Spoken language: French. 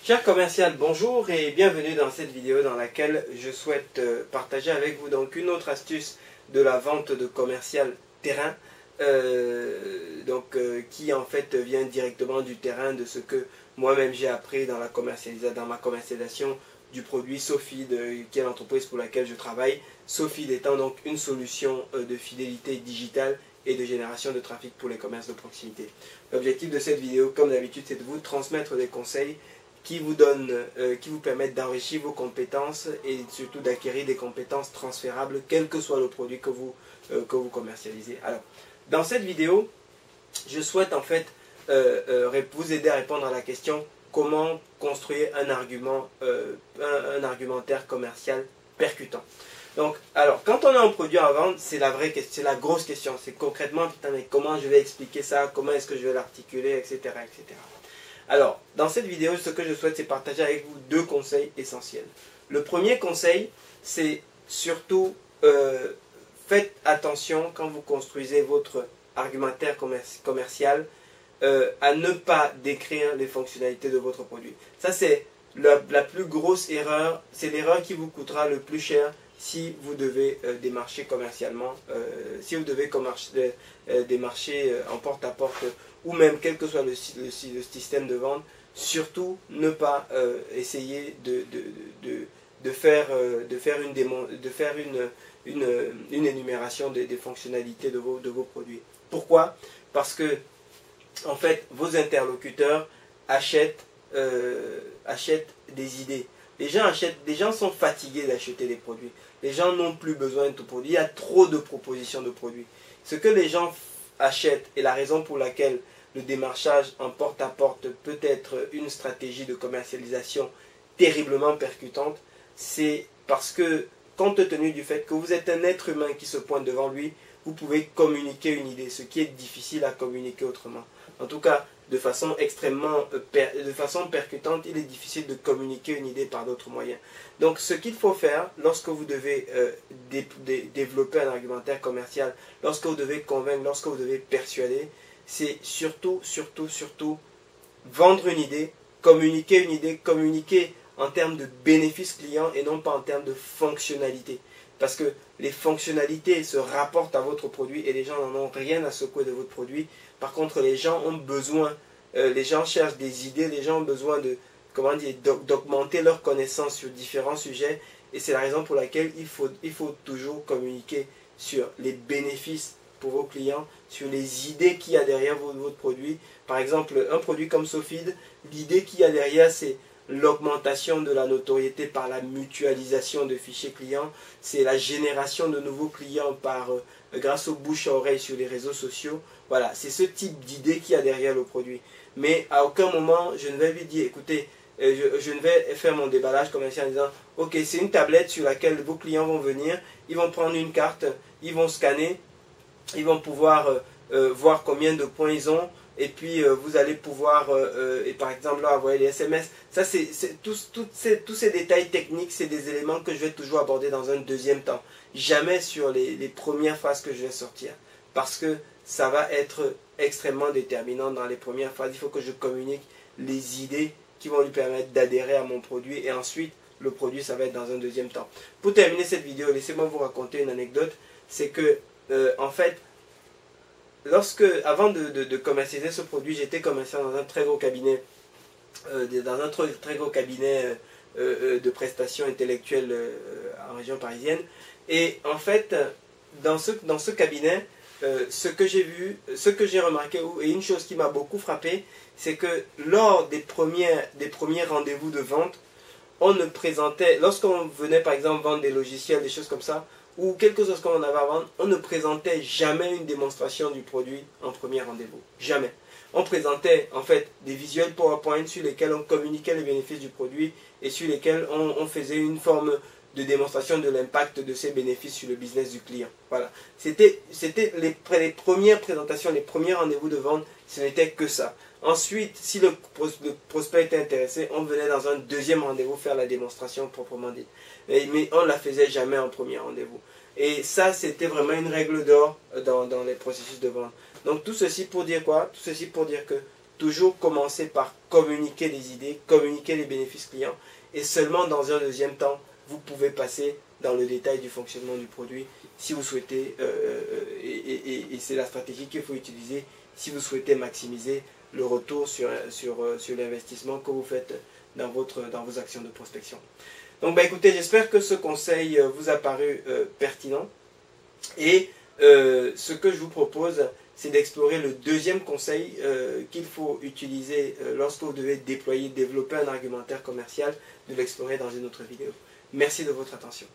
Cher commercial, bonjour et bienvenue dans cette vidéo dans laquelle je souhaite partager avec vous donc une autre astuce de la vente de commercial terrain qui en fait vient directement du terrain de ce que moi-même j'ai appris dans ma commercialisation du produit Sofid, qui est l'entreprise pour laquelle je travaille. Sofid étant donc une solution de fidélité digitale et de génération de trafic pour les commerces de proximité. L'objectif de cette vidéo, comme d'habitude, c'est de vous transmettre des conseils qui vous permettent d'enrichir vos compétences et surtout d'acquérir des compétences transférables, quel que soit le produit que vous commercialisez. Alors, dans cette vidéo, je souhaite en fait vous aider à répondre à la question comment construire un argumentaire commercial percutant. Donc, alors, quand on a un produit à vendre, c'est la vraie question, c'est la grosse question. C'est concrètement, putain, mais comment je vais expliquer ça, comment est-ce que je vais l'articuler, etc., etc. Alors, dans cette vidéo, ce que je souhaite, c'est partager avec vous deux conseils essentiels. Le premier conseil, c'est surtout, faites attention quand vous construisez votre argumentaire commercial à ne pas décrire les fonctionnalités de votre produit. Ça, c'est la plus grosse erreur, c'est l'erreur qui vous coûtera le plus cher si vous devez démarcher commercialement, si vous devez démarcher en porte-à-porte ou même quel que soit le système de vente, surtout ne pas essayer de faire une énumération des fonctionnalités de vos produits. Pourquoi? Parce que en fait, vos interlocuteurs achètent des idées. Les gens sont fatigués d'acheter des produits. Les gens n'ont plus besoin de tout produit. Il y a trop de propositions de produits. Ce que les gens achètent et la raison pour laquelle le démarchage en porte-à-porte peut être une stratégie de commercialisation terriblement percutante, c'est parce que, compte tenu du fait que vous êtes un être humain qui se pointe devant lui, vous pouvez communiquer une idée, ce qui est difficile à communiquer autrement. En tout cas, de façon percutante, il est difficile de communiquer une idée par d'autres moyens. Donc, ce qu'il faut faire lorsque vous devez développer un argumentaire commercial, lorsque vous devez convaincre, lorsque vous devez persuader, c'est surtout vendre une idée, communiquer en termes de bénéfices clients et non pas en termes de fonctionnalité. Parce que les fonctionnalités se rapportent à votre produit et les gens n'en ont rien à secouer de votre produit. Par contre, les gens ont besoin, les gens cherchent des idées, les gens ont besoin d'augmenter leurs connaissances sur différents sujets. Et c'est la raison pour laquelle il faut toujours communiquer sur les bénéfices pour vos clients, sur les idées qu'il y a derrière votre produit. Par exemple, un produit comme Sofid, l'idée qu'il y a derrière, c'est l'augmentation de la notoriété par la mutualisation de fichiers clients, c'est la génération de nouveaux clients grâce aux bouche à oreille sur les réseaux sociaux. Voilà, c'est ce type d'idée qu'il y a derrière le produit. Mais à aucun moment, je ne vais lui dire, écoutez, je ne vais faire mon déballage commercial en disant, ok, c'est une tablette sur laquelle vos clients vont venir, ils vont prendre une carte, ils vont scanner, ils vont pouvoir voir combien de points ils ont, et puis vous allez pouvoir, et par exemple là, envoyer les SMS. Ça, tous ces détails techniques, c'est des éléments que je vais toujours aborder dans un deuxième temps. Jamais sur les premières phases que je vais sortir. Parce que ça va être extrêmement déterminant dans les premières phases. Il faut que je communique les idées qui vont lui permettre d'adhérer à mon produit. Et ensuite, le produit, ça va être dans un deuxième temps. Pour terminer cette vidéo, laissez-moi vous raconter une anecdote. C'est que, en fait, avant de commercialiser ce produit, j'étais commercial dans un très gros cabinet, de prestations intellectuelles en région parisienne. Et en fait, dans ce cabinet, ce que j'ai remarqué, et une chose qui m'a beaucoup frappé, c'est que lors des premiers rendez-vous de vente, on ne présentait, lorsqu'on venait par exemple vendre des logiciels, des choses comme ça, ou quelque chose qu'on avait à vendre, on ne présentait jamais une démonstration du produit en premier rendez-vous. Jamais. On présentait en fait des visuels PowerPoint sur lesquels on communiquait les bénéfices du produit et sur lesquels on faisait une forme de démonstration de l'impact de ces bénéfices sur le business du client. Voilà. C'était les premières présentations, les premiers rendez-vous de vente, ce n'était que ça. Ensuite, si le prospect était intéressé, on venait dans un deuxième rendez-vous faire la démonstration proprement dite. Mais on ne la faisait jamais en premier rendez-vous. Et ça, c'était vraiment une règle d'or dans les processus de vente. Donc tout ceci pour dire quoi? Tout ceci pour dire que toujours commencer par communiquer les idées, communiquer les bénéfices clients, et seulement dans un deuxième temps, vous pouvez passer dans le détail du fonctionnement du produit si vous souhaitez, et c'est la stratégie qu'il faut utiliser si vous souhaitez maximiser le retour sur l'investissement que vous faites dans vos actions de prospection. Donc écoutez, j'espère que ce conseil vous a paru pertinent, et ce que je vous propose, c'est d'explorer le deuxième conseil qu'il faut utiliser lorsque vous devez développer un argumentaire commercial, de l'explorer dans une autre vidéo. Merci de votre attention.